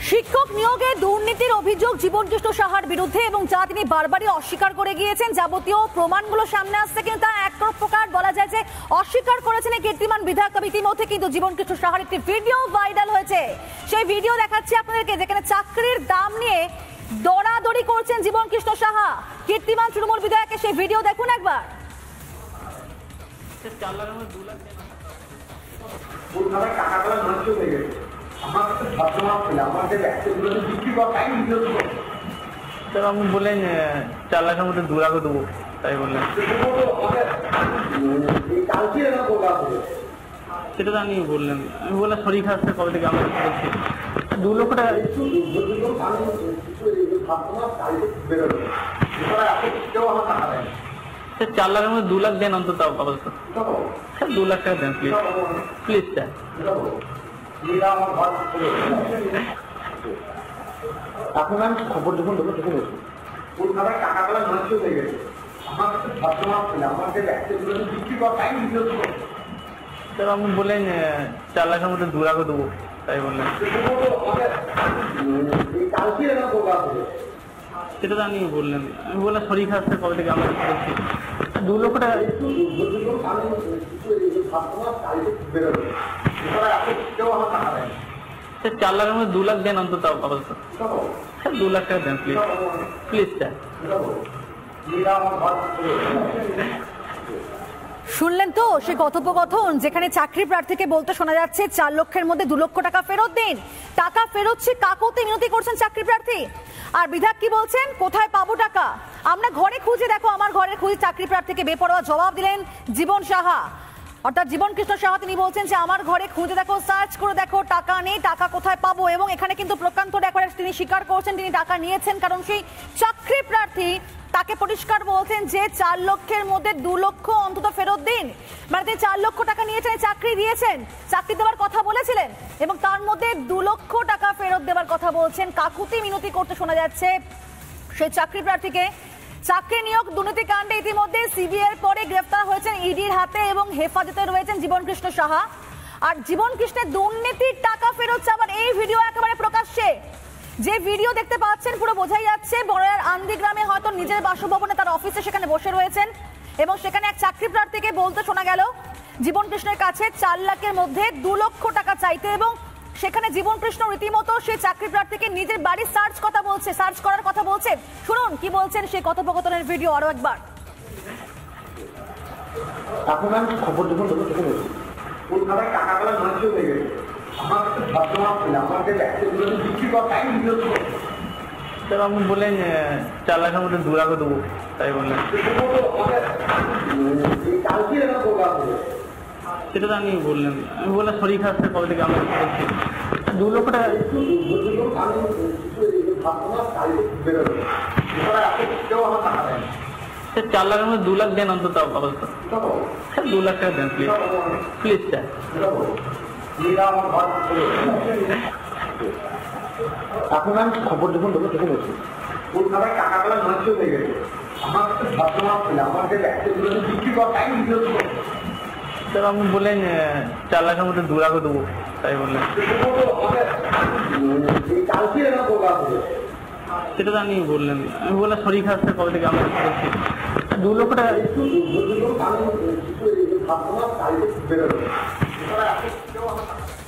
শিক্ষক নিয়োগে দুর্নীতির অভিযোগ জীবনকৃষ্ণ সাহার বিরুদ্ধে এবং যা তিনি বারবারই অস্বীকার করে গিয়েছেন। যাবতীয় প্রমাণগুলো সামনে আসছে, কিন্তু তা এক প্রকার বলা যায় যে অস্বীকার করেছেন এই কীর্তিমান বিধায়ক। ইতিমধ্যে কিন্তু জীবনকৃষ্ণ সাহার একটি ভিডিও ভাইরাল হয়েছে। সেই ভিডিও দেখাচ্ছি আপনাদেরকে, যেখানে চাকরির দাম নিয়ে দৌড়াদৌড়ি করছেন জীবনকৃষ্ণ সাহা। কীর্তিমান তৃণমূল বিধায়কের সেই ভিডিও দেখুন একবার। আমি বললেন 4 লাখের মধ্যে 2 লাখ দেবো, তাই বললেন। সেটা তো আমি বললাম, আমি বললাম শরীর খারাপ কবে থেকে আমরা বলছি 2 লক্ষ টাকা। 4 লাখের মধ্যে 2 লাখ দেন অন্তত আপাতত। 2 লাখ টাকা দেন প্লিজ, প্লিজ স্যার। এখন আমি খবর যখন দেবো তখন কলকাতার টাকাগুলো নষ্ট হয়ে গেছে। আমার কাছে ভদ্রমাপ ছিল, আমার যে ব্যক্তিগুলো বিক্রি করা টাইম দিতে। স্যার আমি বললেন 4 লাখের মধ্যে 2 লাখ দেবো, তাই বললেন। সেটা তো আমি বললাম, আমি বললাম শরীর খারাপ কবে থেকে আমরা বলছি 2 লক্ষ টাকা। 4 লাখের মধ্যে 2 লাখ দেন অন্তত আপাতত। 2 লাখ টাকা দেন প্লিজ, প্লিজ স্যার। শুনলেন তো সে কথোপকথন, যেখানে চাকরি প্রার্থীকে বলতে শোনা যাচ্ছে 4 লক্ষের মধ্যে 2 লক্ষ টাকা ফেরত দিন। টাকা ফেরতছে কাকুতি মিনতি করছেন চাকরি প্রার্থী। আর বিধায়ক কি বলছেন, কোথায় পাবো টাকা? আমরা ঘরে খুঁজে দেখো, আমার ঘরে খুঁজে চাকরি প্রার্থীকে বেপরোয়া জবাব দিলেন জীবন সাহা, অর্থাৎ জীবনকৃষ্ণ সাহা। তিনি বলছেন যে আমার ঘরে খুঁজে দেখো, সার্চ করে দেখো, টাকা নেই, টাকা কোথায় পাবো? এবং এখানে কিন্তু প্রকান্ত রেকর্ডে তিনি স্বীকার করছেন তিনি টাকা নিয়েছেন, কারণ সেই চাকরি প্রার্থী তাকে পরিষ্কার বলছেন যে 4 লক্ষের মধ্যে 2 লক্ষ অন্তত ফেরত দিন। মানে তিনি 4 লক্ষ টাকা নিয়েছেন, চাকরি দিয়েছেন, চাকরি দেওয়ার কথা বলেছিলেন, এবং তার মধ্যে 2 লক্ষ টাকা ফেরত দেওয়ার কথা বলছেন। কাকুতি মিনতি করতে শোনা যাচ্ছে সেই চাকরি প্রার্থীকে। চাকরি নিয়োগ দুর্নীতি কাণ্ডে ইতিমধ্যে সিবিআই পরে গ্রেফতার হয়েছেন ইডির হাতে এবং হেফাজতে রয়েছেন জীবনকৃষ্ণ সাহা। আর জীবনকৃষ্ণের দুর্নীতির টাকা ফেরত চাওয়ার এই ভিডিও একেবারে প্রকাশ্যে, যে ভিডিও দেখতে পাচ্ছেন পুরো বোঝাই যাচ্ছে বড়াইয়ার আন্দি গ্রামে হয়তো নিজের বাসভবনে তার অফিসে সেখানে বসে রয়েছেন, এবং সেখানে এক চাকরি প্রার্থীকে বলতে শোনা গেল জীবনকৃষ্ণের কাছে 4 লাখের মধ্যে 2 লক্ষ টাকা চাইতে, এবং সেখানে জীবনকৃষ্ণ রীতিমতো সেই চাকরি প্রার্থীকে নিজের বাড়ি সার্চ করার কথা বলছেন। শুনুন কি বলছেন সেই কথোপকথনের ভিডিও আরো একবার। এখন আমি খবর যখন দেবো তখন কলকাতার টাকাগুলো নষ্ট হয়ে গেছে। আমার কাছে ভদ্রমাপ ছিল, আমার যে ব্যক্তিগুলো বিক্রি করা টাইম দিতে। স্যার আমি বললেন 4 লাখের মধ্যে 2 লাখ দেবো, তাই বললেন। সেটা তো আমি বললাম, আমি বললাম শরীর খারাপ কবে থেকে আমরা বলছি 2 লক্ষ টাকা। 4 লাখের মধ্যে 2 লাখ দেন অন্তত আপাতত। 2 লাখ টাকা দেন প্লিজ, প্লিজ স্যার। এখন আমি খবর যখন দেবো তখন কলকাতার টাকাগুলো নষ্ট হয়ে গেছে। আমার কাছে ভদ্রমাপ ছিল, আমার যে ব্যক্তিগুলো বিক্রি করা টাইম দিতে। স্যার আমি বললেন 4 লাখের মধ্যে 2 লাখ দেবো, তাই বললেন। সেটা তো আমি বললাম, আমি বললাম শরীর খারাপ কবে থেকে আমরা বলছি 2 লক্ষ টাকা। 4